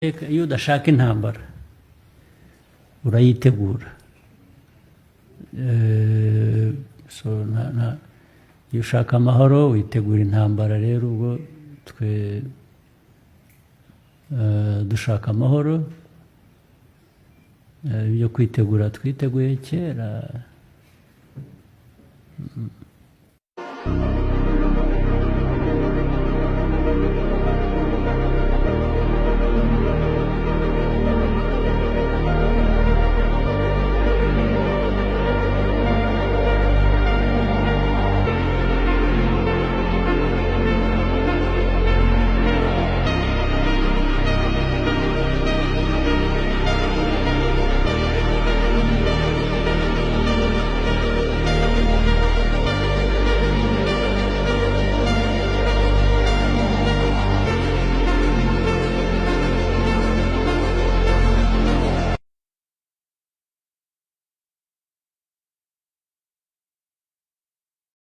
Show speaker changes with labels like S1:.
S1: iyo udashaka intambara urayitegura iyo ushaka amahoro witegura intambara rero ubwo twe dushaka amahoro ibyo kwitegura twiteguye kera